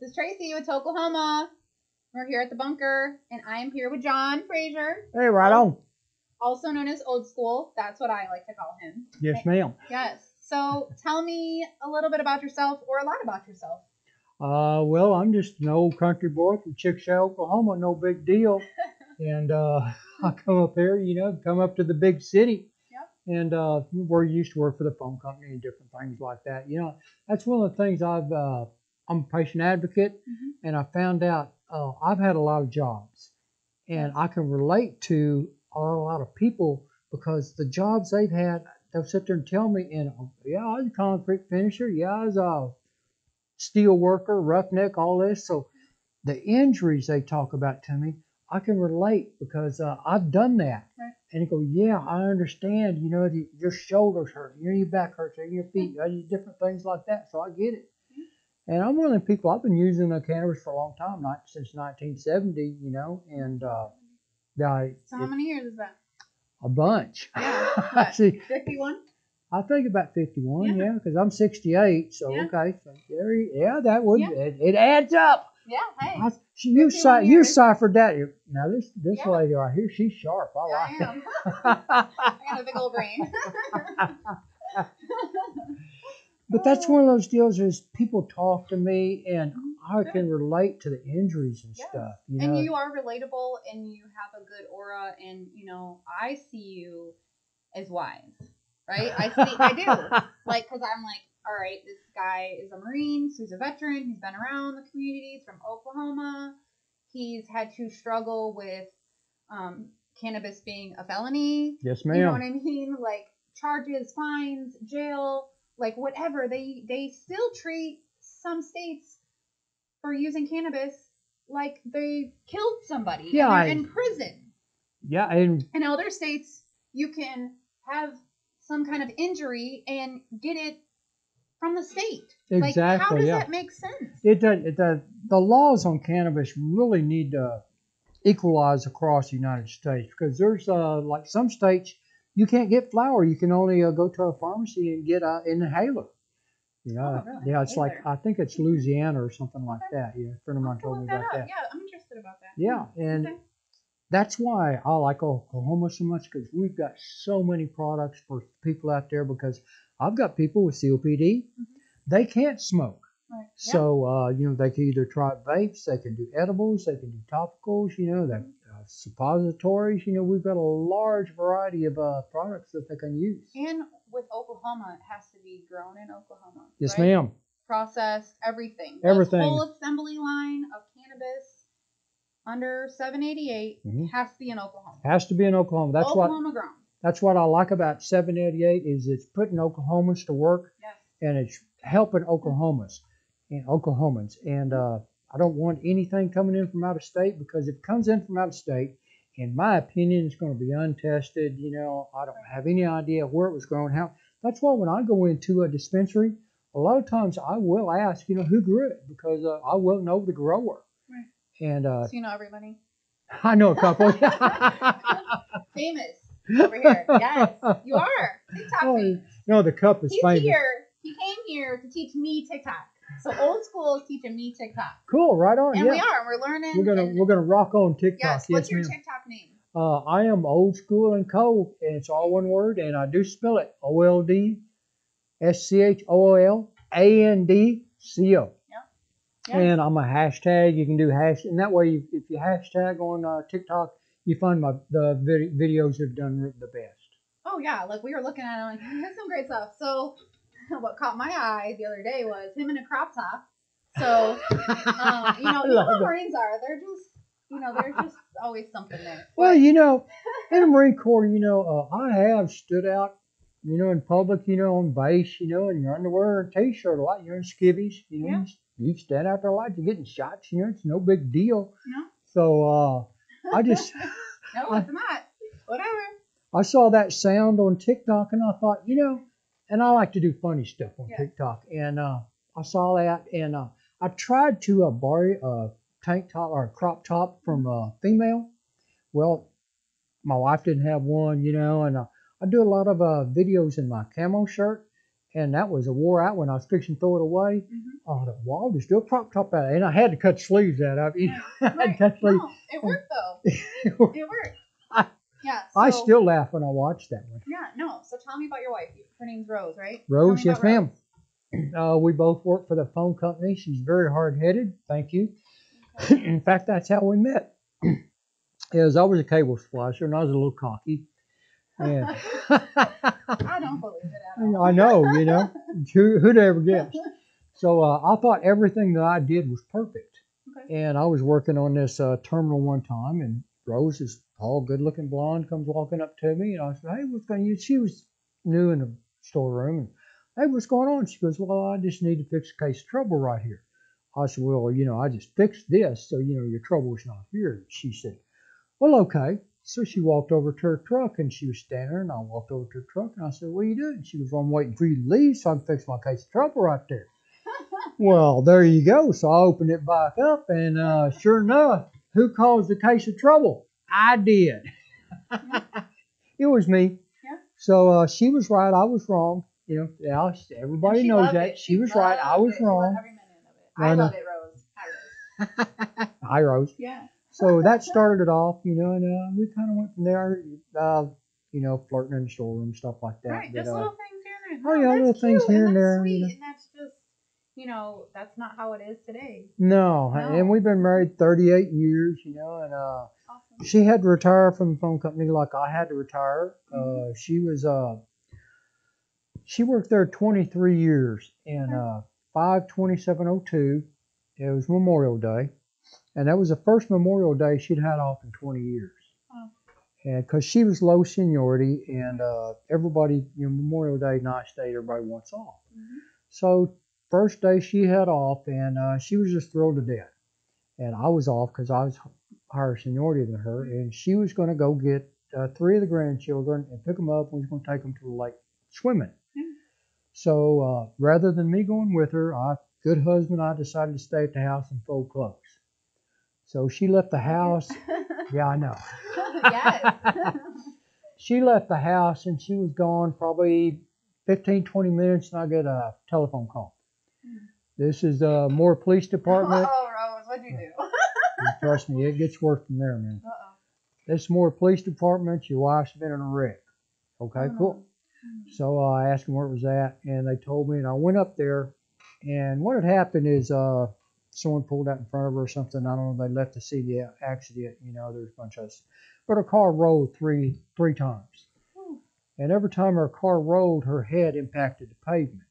This is Tracy with Tokelahoma. We're here at the bunker, and I am here with John Frazier. Hey, right on. Also known as Old School. That's what I like to call him. Yes, ma'am. Yes. So tell me a little bit about yourself, or a lot about yourself. Well, I'm just an old country boy from Chickasha, Oklahoma. No big deal. And I come up here, come up to the big city. Yep. And we're used to work for the phone company and different things like that. That's one of the things I'm a patient advocate, and I found out I've had a lot of jobs, and I can relate to a lot of people because the jobs they've had, they'll sit there and tell me, yeah, I was a concrete finisher, yeah, I was a steel worker, roughneck, all this. So the injuries they talk about to me, I can relate because I've done that. Right. And you go, yeah, I understand. Your shoulders hurt, your back hurts, your feet, different things like that. So I get it. And I'm one of the people, I've been using cannabis for a long time, not since 1970, and So how many years is that? A bunch. Yeah. What, See, 51? I think about 51, yeah, because I'm 68, so Yeah. okay. So that would, it adds up. Yeah, hey. You 51 years. ciphered that. Now, this Yeah. lady right here, she's sharp. I like I am. that. I got a big old brain. But that's one of those deals is people talk to me and I can relate to the injuries and stuff. And you are relatable and you have a good aura, and I see you as wise, right? I do. Because I'm like, all right, this guy is a Marine, so he's a veteran, he's been around the communities from Oklahoma. He's had to struggle with cannabis being a felony. Yes, ma'am. You know what I mean? Like charges, fines, jail, like whatever. They still treat some states for using cannabis like they killed somebody. Yeah, and they're in prison. Yeah, and In other states, you can have some kind of injury and get it from the state. exactly. Like, how does yeah. that make sense? It does. The laws on cannabis really need to equalize across the United States because there's like some states you can't get flower. You can only go to a pharmacy and get an inhaler. Oh, really? Yeah, it's like, I think it's Louisiana or something like Okay. that. Yeah, a friend of mine told me about that. Yeah, I'm interested about that. Yeah, and Okay. that's why I like Oklahoma so much because we've got so many products for people out there because I've got people with COPD. They can't smoke. Right. Yeah. So, they can either try vapes, they can do edibles, they can do topicals, that suppositories. We've got a large variety of products that they can use. And with Oklahoma, it has to be grown in Oklahoma. Yes, right? ma'am. Processed, everything. Everything. The whole assembly line of cannabis under 788 has to be in Oklahoma. Has to be in Oklahoma. Oklahoma grown. That's what I like about 788 is it's putting Oklahomans to work, Yes. and it's helping Oklahomans and Oklahomans. And I don't want anything coming in from out of state because if it comes in from out of state, in my opinion, it's going to be untested. I don't have any idea where it was grown, how. That's why when I go into a dispensary, a lot of times I will ask, who grew it because I will know the grower. Right. And So you know everybody? I know a couple. Famous over here. Yes, you are. TikTok famous. No, the cup is He's famous. here. He came here to teach me TikTok. So Old School is teaching me TikTok. Cool, right on. And yeah. we are. We're learning. We're gonna rock on TikTok. Yes. What's your ma'am. TikTok name? I am Old School and Co. and it's all one word, and I do spell it OLDSCHOOLANDCO. Yeah. And I'm a hashtag. You can do hash, and that way, if you hashtag on TikTok, you find the videos that have done the best. Oh yeah, like we were looking at it, like that's some great stuff. So what caught my eye the other day was him in a crop top. So you know the Marines are, they're just always something there. Well, in the Marine Corps, I have stood out, in public, on base, in your underwear and t-shirt a lot, you're in skivvies, Yeah. you stand out there a lot, you're getting shots, it's no big deal. No. So I just No, it's not. Whatever. I saw that sound on TikTok and I thought, and I like to do funny stuff on Yeah. TikTok, and I saw that and I tried to borrow a tank top or a crop top from a female. Well, my wife didn't have one, and I do a lot of videos in my camo shirt, and that was a wore out when I was fixing to throw it away. Mhm. Oh, the wall just still prop top out, and I had to cut sleeves out of it. I had to Right. cut sleeves. No, it worked though. It worked. I, Yeah. I So, still laugh when I watch that one. yeah. No. So tell me about your wife. Her name's Rose, right? Rose, Tell me yes, about ma'am. Rose. We both work for the phone company. She's very hard-headed. Thank you. Okay. In fact, that's how we met. Is I was a cable splicer, and I was a little cocky. And I don't believe it at all. I know, who'd ever guess? So I thought everything that I did was perfect. Okay. And I was working on this terminal one time, and Rose, this tall, good-looking blonde, comes walking up to me, and I said, "Hey, what's going on?" She was new in the storeroom, and "Hey, what's going on?" She goes, "Well, I just need to fix a case of trouble right here." I said, "Well, I just fixed this, so your trouble's not here." She said, "Well, okay." So she walked over to her truck, and she was standing there, and I walked over to her truck, and I said, "What are you doing?" She goes, "Well, I'm waiting for you to leave so I can fix my case of trouble right there." Well, there you go. So I opened it back up, and sure enough, who caused the case of trouble? I did. It was me. Yeah. So she was right, I was wrong. Yeah, everybody knows loved that. it. She was right, I was She loved wrong. every minute of it. I love it, Rose. Hi, Rose. Hi, Rose. Yeah. So that started it off, and we kind of went from there, flirting in the storeroom, stuff like that. Right. Just little things here and Oh, there. yeah, That's little things cute, here and that's there. Sweet, and that's just, that's not how it is today. No, and we've been married 38 years, and Awesome. she had to retire from the phone company like I had to retire. Mhm. She worked there 23 years, and 5/27/02, it was Memorial Day, and that was the first Memorial Day she'd had off in 20 years. Oh. And because she was low seniority, and everybody, Memorial Day, nice day, everybody wants off. Mhm. So first day she had off, and she was just thrilled to death. And I was off because I was higher seniority than her, and she was going to go get 3 of the grandchildren and pick them up, and we was going to take them to the lake swimming. Mm. So rather than me going with her, good husband, I decided to stay at the house and fold clothes. So she left the house. Yeah, I know. Yes. She left the house, and she was gone probably 15, 20 minutes, and I get a telephone call. Mm. This is the Moore Police Department. Oh, Rose, what'd you do? Trust me, it gets worse from there, man. Uh-oh. This is Moore Police Department. Your wife's been in a wreck. Okay, Oh, cool. no. So I asked them where it was at, and they told me, and I went up there, and what had happened is someone pulled out in front of her or something. I don't know. They left to see the accident. There's a bunch of us. But her car rolled three times. Ooh. And every time her car rolled, her head impacted the pavement.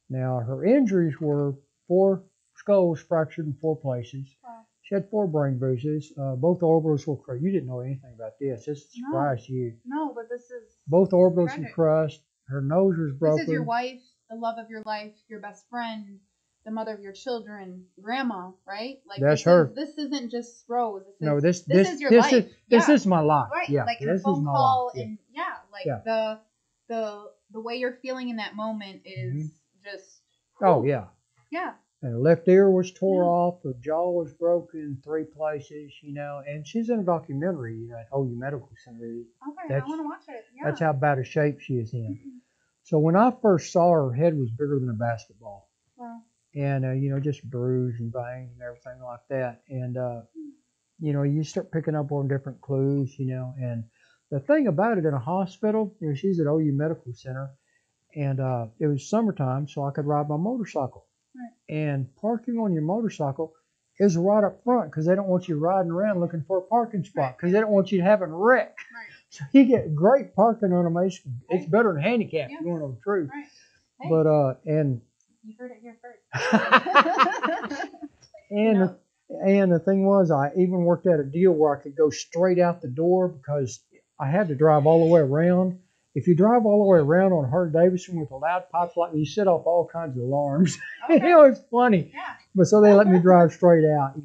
Now, her injuries were 4 skulls fractured in 4 places. Wow. She had 4 brain bruises. Both orbitals were crushed. You didn't know anything about this. This surprised you. No, but this is Both orbitals tragic. were crushed. Her nose was broken. This is your wife, the love of your life, your best friend, the mother of your children, grandma, right? Like That's her. This isn't just Rose. This is your life. This is my life. Right. Yeah, Like in this a phone is my call, life. and the way you're feeling in that moment is just. Oh yeah. Yeah. And her left ear was tore off. Her jaw was broken in 3 places. And she's in a documentary, at OU Medical Center. Okay, I want to watch it. Yeah. That's how bad a shape she is in. So when I first saw her, her head was bigger than a basketball. Wow. And just bruised and banged and everything like that. And you start picking up on different clues. And the thing about it, in a hospital, she's at OU Medical Center, and it was summertime, so I could ride my motorcycle. Right. And parking on your motorcycle is right up front, because they don't want you riding around looking for a parking spot, because they don't want you having a wreck. Right. So you get great parking on them. It's better than handicap, if you want to know the truth. Right. Hey, But and you heard it here first. and the thing was, I even worked out a deal where I could go straight out the door, because I had to drive all the way around. If you drive all the way around on Harley Davidson with a loud pop like, you set off all kinds of alarms. Okay. It was funny. Yeah. But so they let me drive straight out,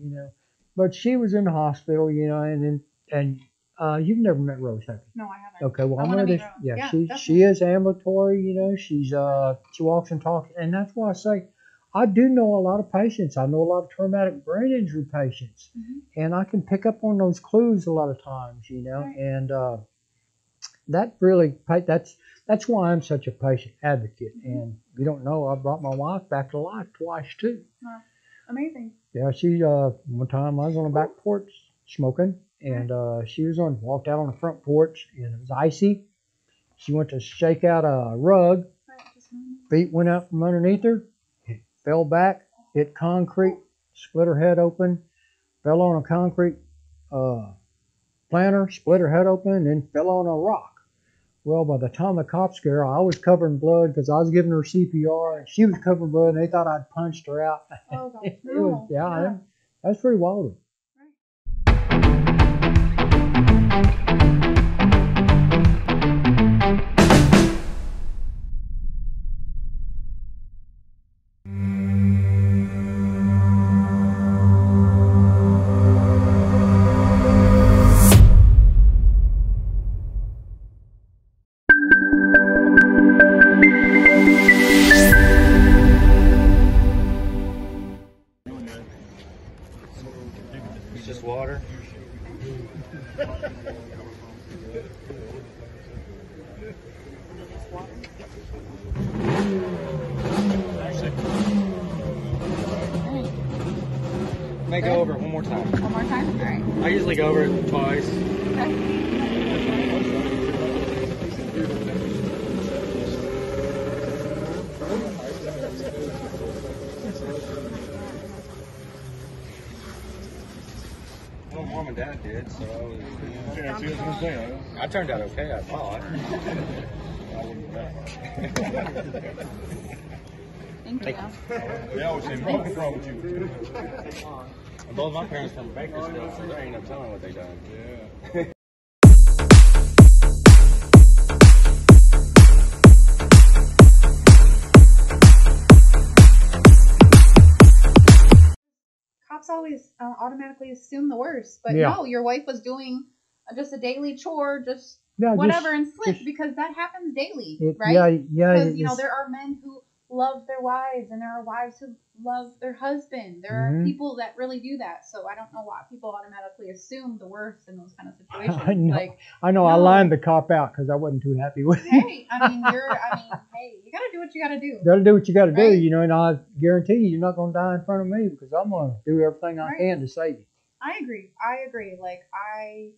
But she was in the hospital, and you've never met Rose, have you? No, I haven't. Okay, well, I I'm wanna gonna meet Rose. Yeah, she definitely. is ambulatory, she walks and talks, and that's why I say I do know a lot of patients. I know a lot of traumatic brain injury patients, Mhm. and I can pick up on those clues a lot of times, Right. and that really, that's why I'm such a patient advocate. And you don't know, I brought my wife back to life twice too. Wow. Amazing. Yeah, she one time I was on the back porch smoking, and she walked out on the front porch, and it was icy. She went to shake out a rug, feet went out from underneath her, fell back, hit concrete, split her head open, fell on a concrete planter, split her head open, and then fell on a rock. Well, by the time the cops got her, I was covered in blood because I was giving her CPR, and she was covered in blood, and they thought I'd punched her out. Oh, gosh. No. That's pretty wild. It's just water. May go over it one more time. One more time? All right. I usually go over it twice. Okay. Well, Mom and Dad did, so I turned out okay, I thought. Thank you. They always say, what's wrong with you? Both my parents from Bakersfield, so there ain't no telling what they done. Yeah. Cops always automatically assume the worst, but Yeah. no, your wife was doing just a daily chore, just Yeah, whatever, and slipped because that happens daily, right? Yeah. Because there are men who love their wives, and there are wives who love their husband. There are people that really do that. So I don't know why people automatically assume the worst in those kind of situations. I know. No. I lined the cop out because I wasn't too happy with it. Hey, hey, you gotta do what you gotta do. Got to do what you got to Right. do, and I guarantee you're not going to die in front of me because I'm going to do everything I Right. can to save you. I agree. Like, I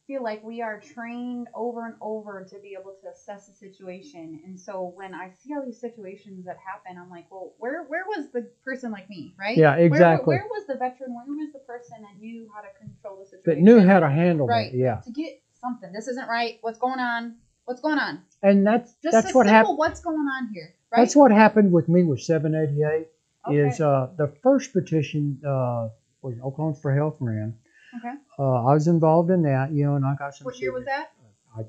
feel like we are trained over and over to be able to assess a situation. And so when I see all these situations that happen, I'm like, well, where was the person like me, right? Yeah, exactly. Where was the veteran? Where was the person that knew how to control the situation? That knew how to handle right. that, yeah. To get something. This isn't right. What's going on? What's going on? And that's what happened. What's going on here? Right? That's what happened with me with 788. Okay. Is the first petition was Oklahoma for Health ran. Okay. I was involved in that, and I got some. What year was that? all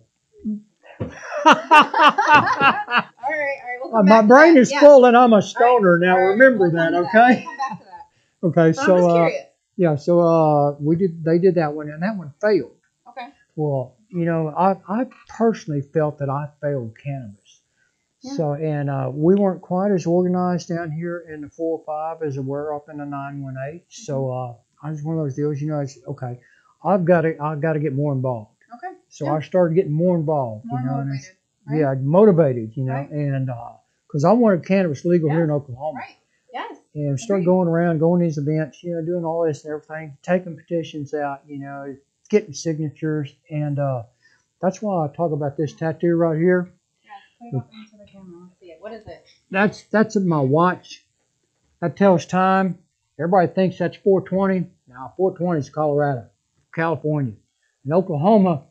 right. We'll come my back brain to is that. full, and I'm a stoner now. All right, Remember we'll that, come to okay? We'll come back to that. Okay, So I'm just curious. yeah, so they did that one, and that one failed. Okay. Well, I personally felt that I failed cannabis. Yeah. So, and we weren't quite as organized down here in the 405 as we were up in the 918. Mm-hmm. So I was one of those deals, it's okay. I've got to get more involved. Okay. So Yeah. I started getting more involved. More motivated. Right? Yeah, motivated. Right. And because I wanted cannabis legal Yeah. here in Oklahoma. Right. Yes. And start going around, going to these events, doing all this and everything, taking petitions out, getting signatures, and that's why I talk about this tattoo right here. Yeah, put it up into the camera. Let's see it. What is it? That's my watch. That tells time. Everybody thinks that's 420. Now 420 is Colorado, California, and Oklahoma.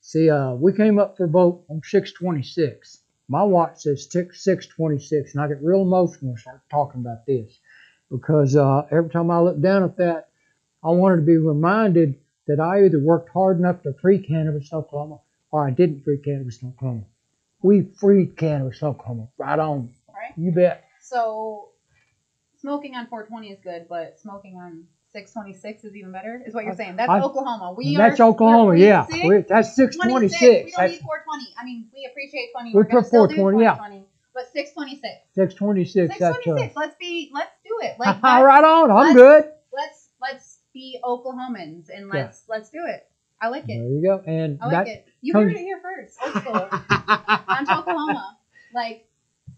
See, we came up for a vote on 626. My watch says 626, and I get real emotional when I start talking about this because every time I look down at that, I wanted to be reminded that I either worked hard enough to free cannabis in Oklahoma or I didn't free cannabis in Oklahoma. We freed cannabis in Oklahoma. Right on. Right. You bet. So, smoking on 420 is good, but smoking on 626 is even better, is what you're saying. That's Oklahoma. That's Oklahoma, yeah. That's 626. We don't need 420. I mean, we appreciate 20. We We're going to put still do 420, yeah. 420. But 626. 626. 626. Let's do it. Like right on. I'm good. Let's be Oklahomans and let's do it. I like it. There you go. And I like it. You heard it here first. Cheers. Old school. On Tokelahoma. Like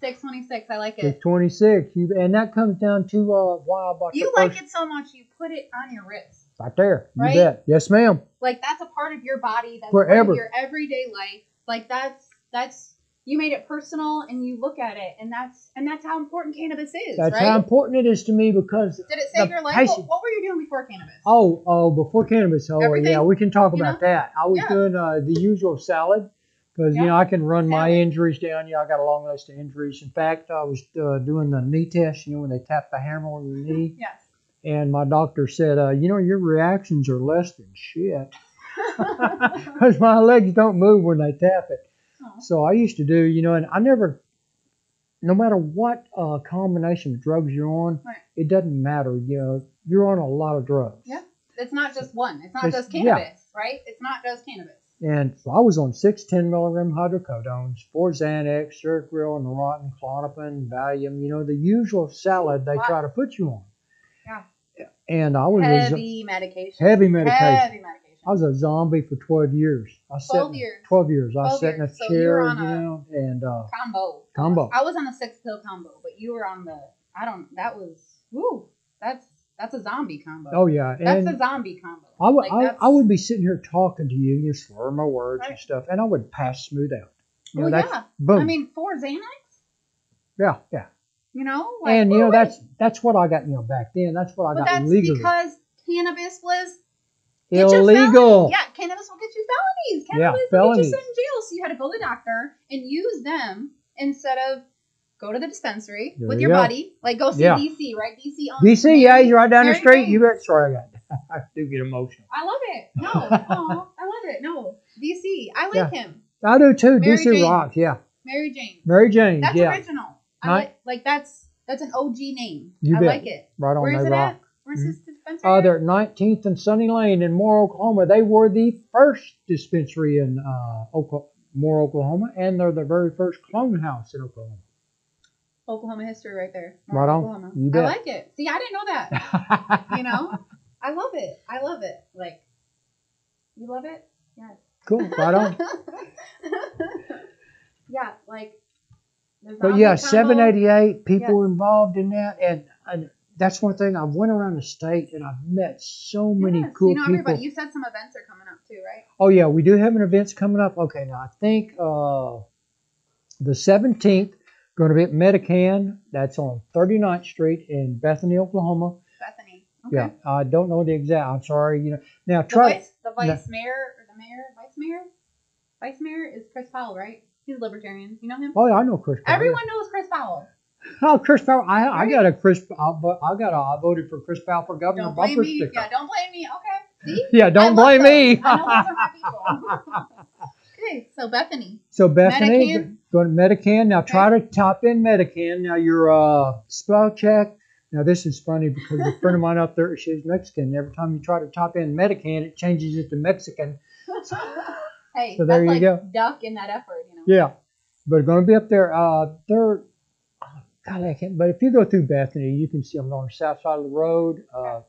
626. I like it. 626. And that comes down to why I bought You like it so much, you put it on your wrist. Right there. Right? You bet. Yes, ma'am. Like that's a part of your body. That's Forever. part of your everyday life. Like that's you made it personal, and you look at it, and that's how important cannabis is. That's right? how important it is to me because. Did it save your life? What were you doing before cannabis? Before cannabis. Everything? Yeah, we can talk about that. I was Yeah. doing the usual salad because, I can run my injuries down. I got a long list of injuries. In fact, I was doing the knee test, when they tap the hammer on your knee. Yes. And my doctor said, your reactions are less than shit. Because my legs don't move when they tap it. Oh. So I used to do, and I never, no matter what combination of drugs you're on, right. It doesn't matter. You're on a lot of drugs. Yeah. It's not just one. It's not just cannabis, right? It's not just cannabis. And so I was on 6 10-milligram hydrocodones, 4 Xanax, Sertril, and Neurontin, Klonopin, Valium, the usual salad they try to put you on. Yeah. And I was heavy medication. Heavy medication. I was a zombie for 12 years. 12 years. 12 years. I sat in a chair, and combo. I was on a 6-pill combo, but you were on that's a zombie combo. Oh yeah, that's a zombie combo. I would be sitting here talking to you, slurring my words and stuff, and I would pass smooth out. Boom. I mean, 4 Xanax. Yeah. That's what I got. Back then, that's what I got legally. Because cannabis was illegal. Yeah, cannabis will get you felonies. Cannabis will get you sent in jail. So you had to go to the doctor and use them instead of go to the dispensary with your buddy. Like go see DC, right? DC, he's right down the street. You bet. Sorry, I do get emotional. I love it. No, I love it. No, DC, I like him. I do too. Mary DC Jane. rocks. Yeah. Mary Jane. Mary Jane. That's original. I like that's an OG name. You bet. Like it. Right on. Where's it rock. at? Where's this dispensary? They're at 19th and Sunny Lane in Moore, Oklahoma. They were the first dispensary in Moore, Oklahoma, and they're the very first clone house in Oklahoma. Oklahoma history right there. Right on. Oklahoma. You bet. I like it. See, I didn't know that. I love it. Like, you love it? Yes. Cool. Right on. Yeah, like. But yeah, 788 people involved in that, and that's one thing. I went around the state and I've met so many cool people. Everybody. You said some events are coming up too, right? Oh yeah, we do have an events coming up. Okay, now I think the 17th going to be at Medican. That's on 39th Street in Bethany, Oklahoma. Bethany. Okay. Yeah, I don't know the exact. I'm sorry. Now the vice mayor is Chris Powell, right? He's a libertarian. You know him? Oh, yeah, I know Chris Powell. Everyone knows Chris Powell. Oh, Chris Powell. I voted for Chris Powell for governor. Don't blame me. Yeah, don't blame me. Okay. See? Yeah, don't blame me. I know those are my people. Okay, so Bethany. Medican. Going to Medican. Now try to type in Medican. Now your spell check. Now this is funny because a friend of mine up there, she's Mexican. Every time you try to type in Medican, it changes it to Mexican. Hey, so there you go. Duck in that effort, Yeah, but going to be up there. God, I can't. But if you go through Bethany, you can see them on the south side of the road.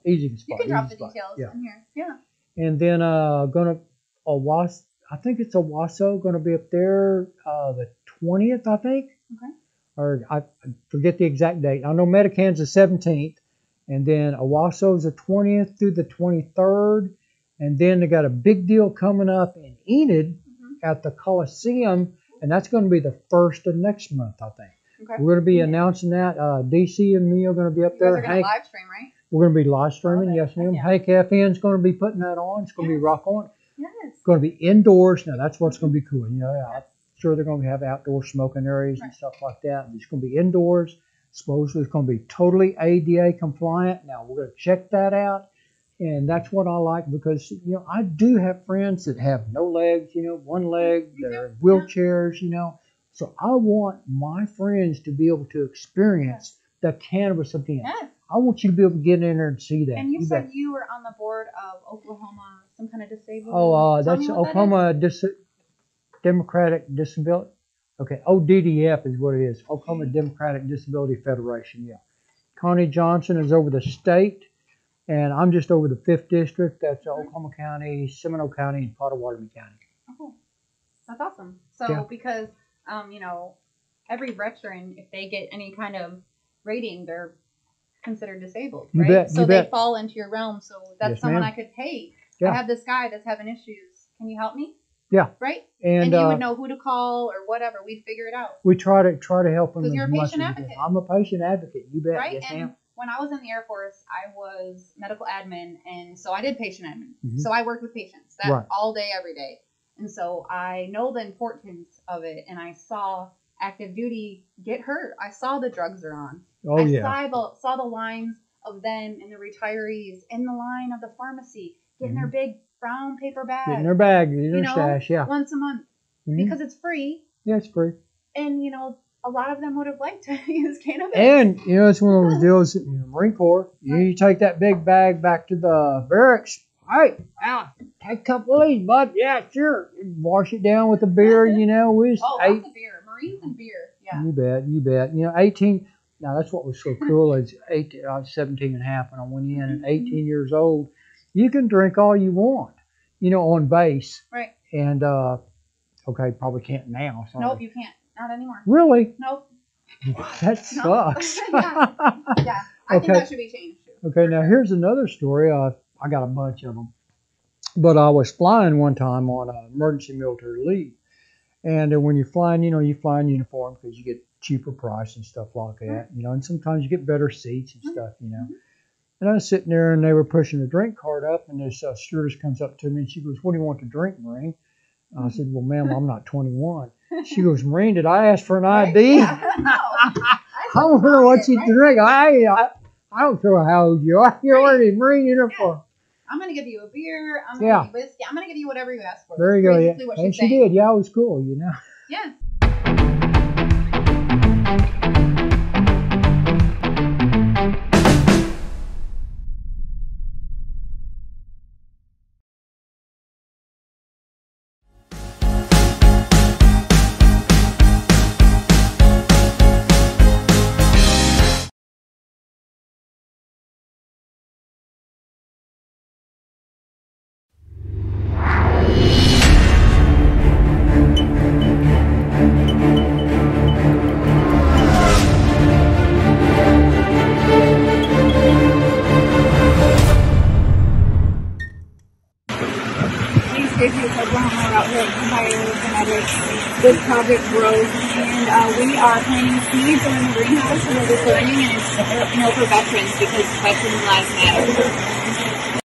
Easy to spot. You can drop the details in here. Yeah. And then going to Owasso. I think it's Owasso. Going to be up there the 20th, I think. Okay. Or I forget the exact date. I know Medican's the 17th, and then Owasso's the 20th through the 23rd. And then they got a big deal coming up in Enid at the Coliseum, and that's going to be the 1st of next month, I think. Okay. We're going to be announcing that. DC and me are going to be up there. You guys are going to live stream, right? We're going to be live streaming, yes, ma'am. Hank FN's going to be putting that on. It's going to be rock on. Yes. It's going to be indoors. Now, that's what's going to be cool. I'm sure they're going to have outdoor smoking areas and stuff like that. It's going to be indoors. Supposedly, it's going to be totally ADA compliant. Now, we're going to check that out. And that's what I like because, I do have friends that have no legs, one leg, they're in wheelchairs, So I want my friends to be able to experience the cannabis again. Yes. I want you to be able to get in there and see that. And you said you were on the board of Oklahoma, some kind of disabled. Oh, that's Oklahoma Democratic Disability. Okay, ODDF is what it is. Oklahoma Democratic Disability Federation, yeah. Connie Johnson is over the state. And I'm just over the 5th district. That's Oklahoma County, Seminole County, and Pottawatomie County. Oh. That's awesome. So Yeah. because, you know, every veteran, if they get any kind of rating, they're considered disabled, You right? bet, So you they bet. fall into your realm. So that's Yes, someone ma'am. I could, hey, Yeah. I have this guy that's having issues. Can you help me? Yeah. Right? And you would know who to call or whatever. We'd figure it out. we try to help them 'Cause as you're a much patient as we can. advocate. I'm a patient advocate. You bet. Right? Yes, And ma'am. when I was in the Air Force, I was medical admin, and so I did patient admin. Mhm. So I worked with patients that Right. all day, every day. And so I know the importance of it, and I saw active duty get hurt. I saw the drugs they're on. Oh, I yeah. saw the lines of them and the retirees in the line of the pharmacy getting their big brown paper bag. Getting their bag, getting you their know, stash, yeah. once a month Mhm. because it's free. Yeah, it's free. And, you know, a lot of them would have liked to use cannabis. And, you know, it's one of those deals in the Marine Corps. You take that big bag back to the barracks. Hey, Alan, take a couple of these, bud. Yeah, sure. Wash it down with a beer, you know. We just Oh, ate. lots of beer. Marines and beer. Yeah. You bet, you bet. You know, 18, now that's what was so cool is I was 17 and a half when I went in, and 18 years old, you can drink all you want, you know, on base. Right. And, okay, probably can't now. Sorry. Nope, you can't. Not anymore. Really? Nope. That sucks. Yeah. Yeah. I think Okay. that should be changed too. Okay, now here's another story. I got a bunch of them. But I was flying one time on emergency military leave. And when you're flying, you know, you fly in uniform because you get cheaper price and stuff like that, you know, and sometimes you get better seats and stuff, you know. And I was sitting there and they were pushing a drink cart up, and this stewardess comes up to me and she goes, "What do you want to drink, Marine?" I said, "Well, ma'am, I'm not 21. She goes, "Marine, did I ask for an ID? Yeah. No. I don't know what you drink. I don't care how old you are. You're already Marine uniform." I'm going to give you a beer. I'm going to Yeah. give you whiskey. I'm going to give you whatever you ask for. There you That's go. Yeah. basically what And she's she saying. did. Yeah, it was cool, you know. Yeah. These gives you Tokelahoma out here at Tokelahoma Genetics. This project grows, and we are planting seeds in the greenhouse, and we'll be learning, and it's for veterans because veterans' lives matter.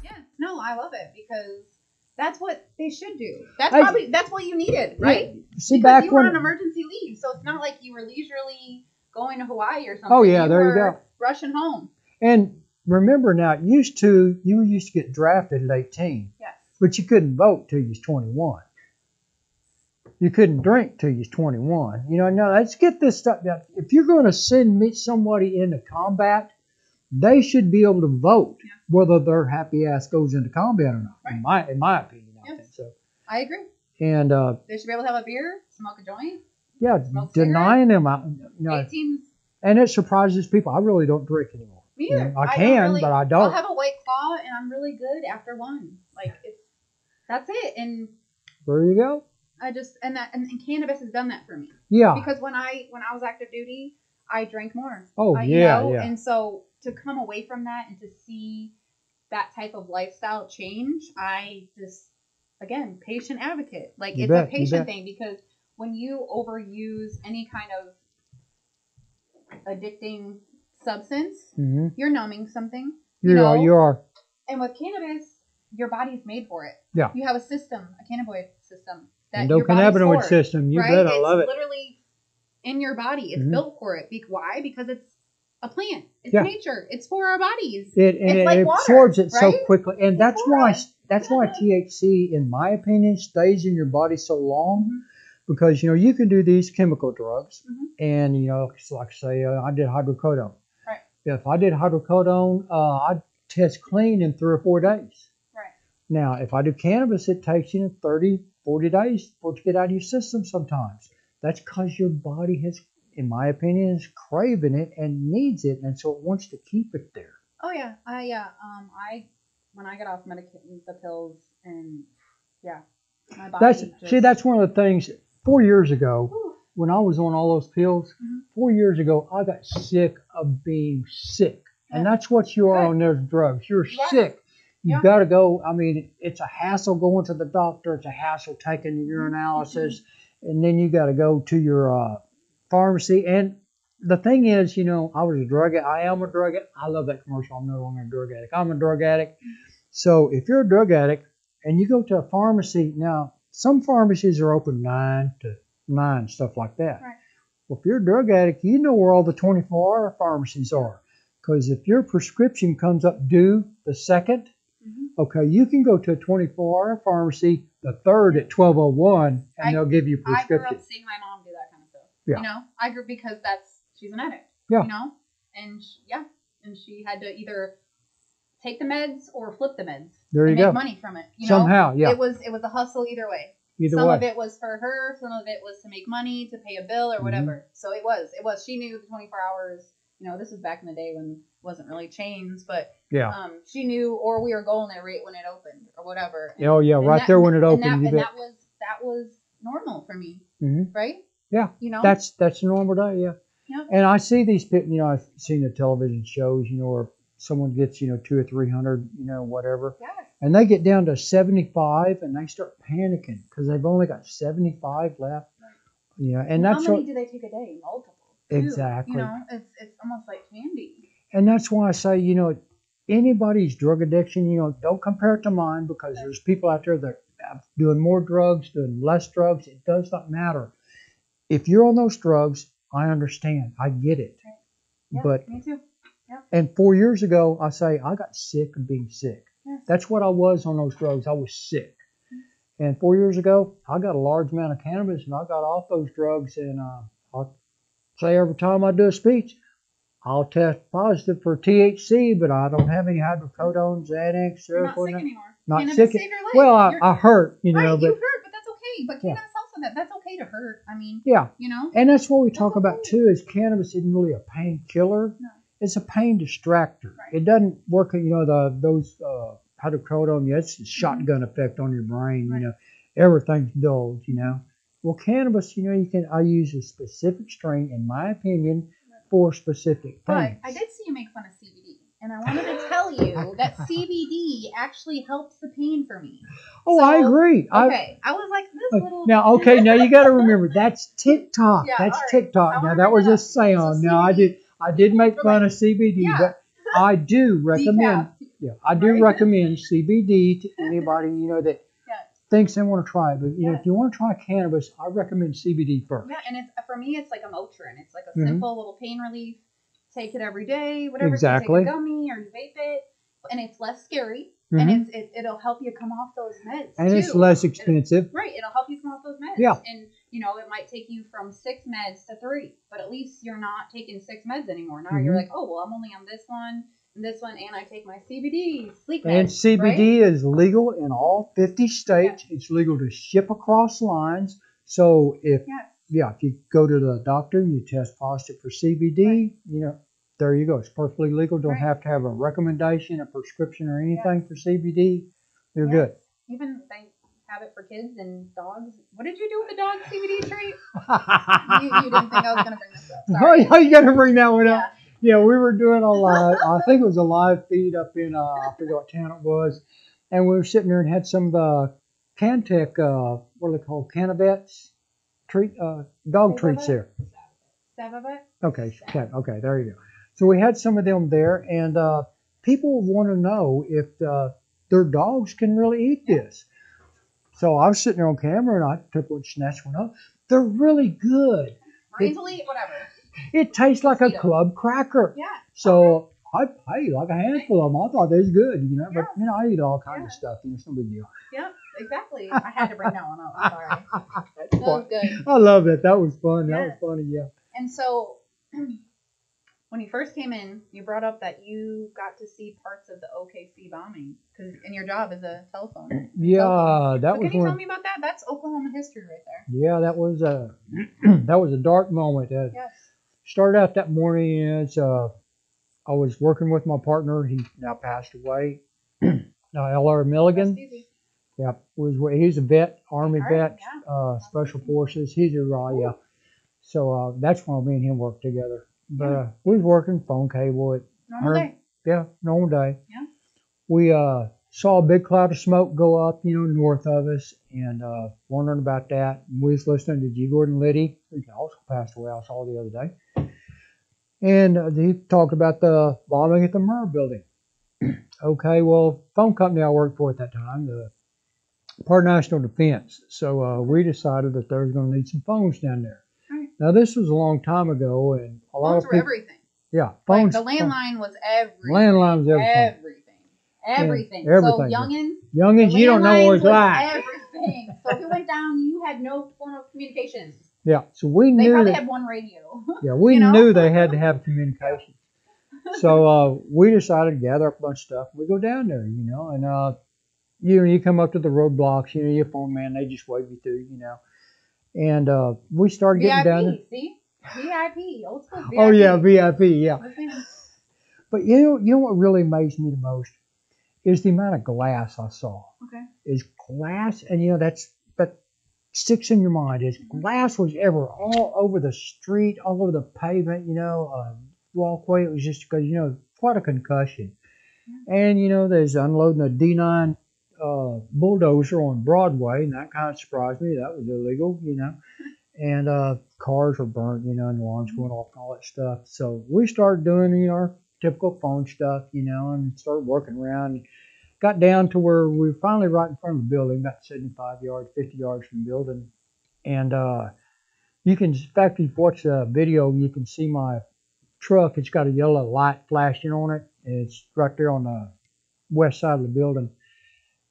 Yeah. No, I love it because that's what they should do. That's Hey. that's what you needed, right? See, Because back you were when on emergency leave, so it's not like you were leisurely going to Hawaii or something. Oh, yeah, there you were go. rushing home. And remember now, you used to get drafted at 18, Yes. but you couldn't vote till you was 21. You couldn't drink till you was 21. You know, now let's get this stuff down. If you're going to send somebody into combat, they should be able to vote whether their happy ass goes into combat or not. Right. In my opinion, I Yes. think so. I agree. And They should be able to have a beer, smoke a joint. yeah, Smoke denying them, you know, 18's and it surprises people. I really don't drink anymore. me You either. know, I don't can, really- but I I'll don't. have a White Claw, and I'm really good after one. Like that's it. And There you go. I just and cannabis has done that for me Yeah. because when I was active duty, I drank more. Oh, you yeah, know? yeah. And so to come away from that and to see that type of lifestyle change, I just patient advocate. Like You it's bet, a you patient bet. thing because when you overuse any kind of addicting substance, Mm-hmm. you're numbing something. You are. And with cannabis, your body's made for it. Yeah. You have a system, a cannabinoid system that your body's Endocannabinoid for, system. You right? bet. I love it. It's literally in your body. It's Mhm. built for it. Why? Because it's a plant. It's Yeah. nature. It's for our bodies. It It's like water, absorbs it so right? quickly, and It's that's for why us. THC, in my opinion, stays in your body so long, Mhm. because you can do these chemical drugs, Mhm. and it's like say I did hydrocodone. Right. If I did hydrocodone, I'd test clean in 3 or 4 days. Right. Now, if I do cannabis, it takes 30, 40 days for it to get out of your system sometimes. That's because your body in my opinion, is craving it and needs it, and so it wants to keep it there. Oh yeah, I when I got off medication, the pills, and yeah, my body. That's one of the things. 4 years ago, Whew. when I was on all those pills, 4 years ago, I got sick of being sick, and that's what you are on those drugs. You're sick. You've got to go. I mean, it's a hassle going to the doctor. It's a hassle taking your urinalysis, and then you got to go to your pharmacy. And the thing is, you know, I was a drug addict. I am a drug addict. I love that commercial. I'm no longer a drug addict. I'm a drug addict. So if you're a drug addict and you go to a pharmacy, now some pharmacies are open 9 to 9, stuff like that. Right. Well, if you're a drug addict, you know where all the 24-hour pharmacies are. Because if your prescription comes up due the 2nd, okay, you can go to a 24-hour pharmacy the 3rd at 12:01, and they'll give you a prescription. I grew up seeing my mom do that kind of stuff. Yeah. You know, I grew because she's an addict. Yeah. You know, and she had to either take the meds or flip the meds. There you and go. Make money from it. You Somehow, know? yeah. It was a hustle either way. Some of it was for her. Some of it was to make money, to pay a bill or whatever. So it was. She knew the 24 hours. You know, this was back in the day when it wasn't really chains, but she knew, or we were going there right when it opened or whatever. And, there when it opened. And that was normal for me, right? Yeah, you know, that's a normal day. Yeah. Yep. And I see these people. You know, I've seen the television shows. You know, where someone gets 200 or 300. You know, whatever. Yes. And they get down to 75, and they start panicking because they've only got 75 left. Right. Yeah, and how many do they take a day? Multiple. Exactly. You know, it's almost like candy. And that's why I say, anybody's drug addiction, don't compare it to mine, because there's people out there that are doing more drugs, doing less drugs. It does not matter. If you're on those drugs, I understand. I get it. Right. Yeah, but me too. Yeah. And 4 years ago, I got sick of being sick. Yes. That's what I was on those drugs. I was sick. And 4 years ago, I got a large amount of cannabis, and I got off those drugs. And I'll say every time I do a speech, I'll test positive for THC, but I don't have any hydrocodone, Xanax, You're not sick anymore. Not cannabis sick. Saved your life. Well, I hurt, right, but you hurt, but that's okay. But cannabis also that's okay to hurt. I mean, And that's what we talk about too. Is cannabis isn't really a painkiller. No. It's a pain distractor. Right. It doesn't work. Those hydrocodone. It's a shotgun effect on your brain. Right. Everything's dulled. Well, cannabis. I use a specific strain, in my opinion, for specific things. But I did see you make fun of CBD, and I wanted to tell you that CBD actually helps the pain for me. Oh, I agree. Okay, I was like, this little. Now you got to remember, that's TikTok. Yeah, that's right. TikTok. Now that was a sound. So now I did make fun of CBD, but I do recommend. I do recommend CBD to anybody that thinks they want to try it. But if you want to try cannabis, I recommend CBD first. Yeah, and for me, it's like a Motrin. It's like a simple little pain relief. Take it every day, whatever. Exactly. You take a gummy or you vape it, and it's less scary, and it'll help you come off those meds. And too. it's less expensive. It'll help you come off those meds. Yeah. And it might take you from 6 meds to 3, but at least you're not taking 6 meds anymore. Now you're like, oh well, I'm only on this one, and I take my CBD sleep meds. And CBD is legal in all 50 states. Yeah. It's legal to ship across lines. So if you go to the doctor and you test positive for CBD, there you go. It's perfectly legal. Don't have to have a recommendation, a prescription, or anything for CBD. You're good. Even they have it for kids and dogs. What did you do with the dog CBD treat? you didn't think I was going to bring this up. Sorry. Oh, you got to bring that one up. Yeah, we were doing a live, I think it was a live feed up in, I forget what town it was. And we were sitting there and had some Cantech, what are they called? Canavets? Dog treats there. Okay, there you go. So we had some of them there, and people want to know if their dogs can really eat this. So I was sitting there on camera, and I took one, snatched one up. They're really good. Easily, whatever. It tastes like a club cracker. Yeah. So I ate like a handful of them. I thought they was good, But I eat all kinds of stuff. It's no big deal. Yeah, exactly. I had to bring that one up. I'm sorry. That was good. I love it. That was fun. That was funny. Yeah. And so, when you first came in, you brought up that you got to see parts of the OKC bombing in your job as a telephone. Yeah, that was. Can you tell me about that? That's Oklahoma history right there. Yeah, that was a dark moment. Yes. started out that morning as I was working with my partner. He now passed away. L.R. Rest Milligan. easy. Yeah, he's a vet, Army All right, vet, yeah. Special Forces. He's a yeah. So that's why me and him worked together. But Yeah. we was working phone cable at Normal day. Yeah, normal day. Yeah. We saw a big cloud of smoke go up, north of us, and wondering about that. We was listening to G. Gordon Liddy, who also passed away. I saw the other day, and he talked about the bombing at the Murrah building. Okay, well, phone company I worked for at that time, the Part National Defense. So we decided that there was going to need some phones down there. Right. Now this was a long time ago, and a lot Phones of were people, everything. yeah, Like phones. the landline was everything. Landline was everything. Everything. Yeah, So everything. youngins, You don't know landline what it's was like. everything. So if it went down, you had no form of communications. Yeah, so we They knew probably that. had one radio. Yeah, we knew they had to have communication. So we decided to gather up a bunch of stuff. We go down there, and you come up to the roadblocks, your phone man, they just wave you through, And we started getting down there. See? VIP, old school VIP. Oh yeah, VIP, yeah. Listen. But you know what really amazed me the most is the amount of glass I saw. Okay. Is glass, and that sticks in your mind. Is glass was ever all over the street, all over the pavement, walkway. It was just because quite a concussion. Yeah. And there's unloading a D9 bulldozer on Broadway, and that kind of surprised me. That was illegal, And cars were burnt, and alarms going off and all that stuff. So we started doing our typical phone stuff, and started working around. Got down to where we were finally right in front of the building, about 75 yards, 50 yards from the building. And you can, in fact, if you watch the video, you can see my truck. It's got a yellow light flashing on it. And it's right there on the west side of the building.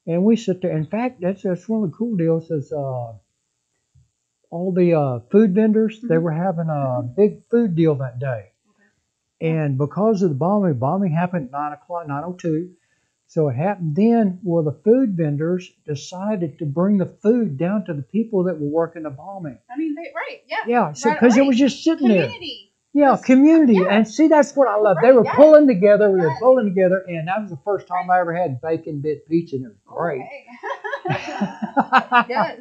And we sit there. In fact, that's one of the cool deals is all the food vendors, they were having a big food deal that day. And because of the bombing happened at 9:02. So it happened then, well, the food vendors decided to bring the food down to the people that were working the bombing. I mean, right, yeah. Yeah, so because it was just sitting Community. there. Yeah, community. Yeah. And see, that's what I love. Right, They were yes. pulling together. We were Yes. pulling together. And that was the first time I ever had bacon bit pizza. And it was great. Okay. Yes.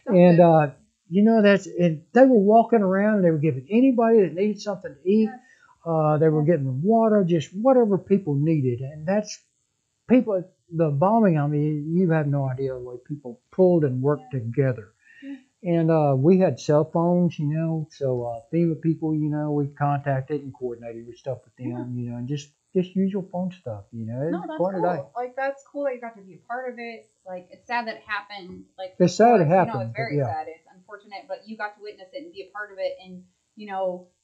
And, and they were walking around and they were giving anybody that needed something to eat. Yes. They were getting water, just whatever people needed. And that's people, the bombing, I mean, you have no idea the way people pulled and worked together. And we had cell phones, so FEMA people, we contacted and coordinated with stuff with them, and just usual phone stuff, It No, was that's quite a day. cool. Like, that's cool that you got to be a part of it. Like, it's sad that it happened. Like, It's sad it for us, happened, it's very but yeah. sad. It's unfortunate, but you got to witness it and be a part of it and,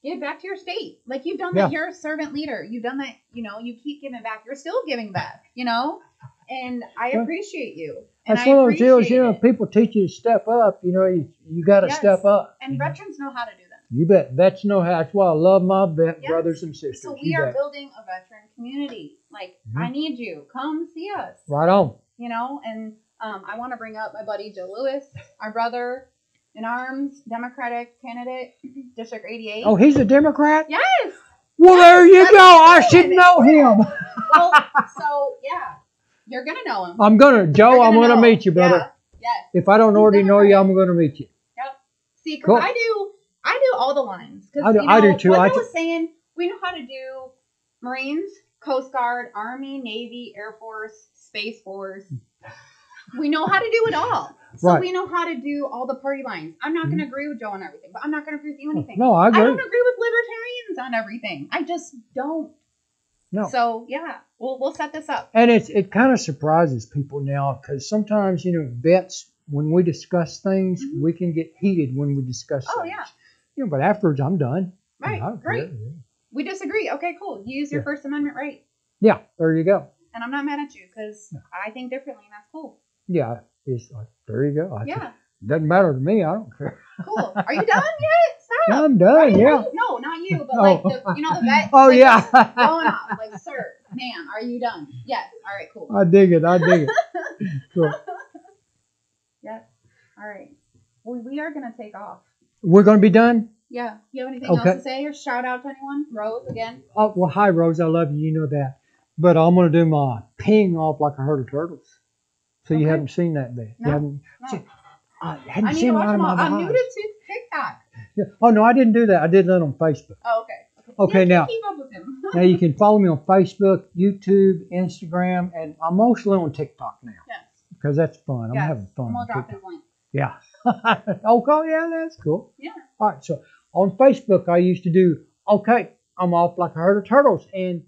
give back to your state. Like, you've done that. You're a servant leader. You've done that. You keep giving back. You're still giving back, and I appreciate you. And That's one of those deals, it. people teach you to step up, you got to Yes. step up. And veterans know how to do that. You bet. Vets know how. That's why I love my vet Yes. brothers and sisters. So we You are bet. building a veteran community. Like, I need you. Come see us. Right on. And I want to bring up my buddy Joe Lewis, our brother in arms, Democratic candidate, District 88. Oh, he's a Democrat? Yes. Well, there you that's go. I good. should know him. Well, so yeah, you're gonna know him. I'm going to, Joe, You're I'm going to know meet you, him. brother. Yeah. Yes. If I don't He's already know you, Democratic. I'm going to meet you. Yep. See, because Cool. I do all the lines. Cause, I do too. Like I I was saying, we know how to do Marines, Coast Guard, Army, Navy, Air Force, Space Force. We know how to do it all. So Right. we know how to do all the party lines. I'm not going to agree with Joe on everything, but I'm not going to agree with you on anything. No, I I agree. don't agree with libertarians on everything. I just don't. No. So yeah, we'll set this up. And it kind of surprises people now because sometimes, vets, when we discuss things, we can get heated when we discuss Oh, things. yeah. But afterwards, I'm done. Right, I don't great. care. We disagree. Okay, cool. You use your Yeah. First Amendment right. Yeah, there you go. And I'm not mad at you because I think differently, and that's cool. Yeah, it's like, there you go. Yeah, Doesn't matter to me. I don't care. cool. Are you done yet? Stop. I'm done, Right? yeah. No, not you, but Oh. like the vet. Oh, like, yeah. Going off, like, sir, ma'am, are you done? Yes. All right, cool. I dig it. Cool. Yes. All right. Well, we are gonna take off. We're going to be done? Yeah. You have anything Okay. else to say or shout out to anyone? Rose again. Oh, well, hi, Rose. I love you. You know that. But I'm going to do my ping off like a herd of turtles. So you Okay. haven't seen that bit. No, You haven't, no. see, I I hadn't need seen to a watch lot of them all. my I'm new behind. to TikTok. Yeah. Oh, no, I didn't do that. I did that on Facebook. Oh, okay. Okay, Yeah, now, keep up with him. now you can follow me on Facebook, YouTube, Instagram, and I'm mostly on TikTok now Yes. because that's fun. I'm Yes. having fun. And we'll on drop TikTok. his link. Yeah. Okay, yeah, that's cool. Yeah. All right, so on Facebook, I used to do, okay, I'm off like a herd of turtles. And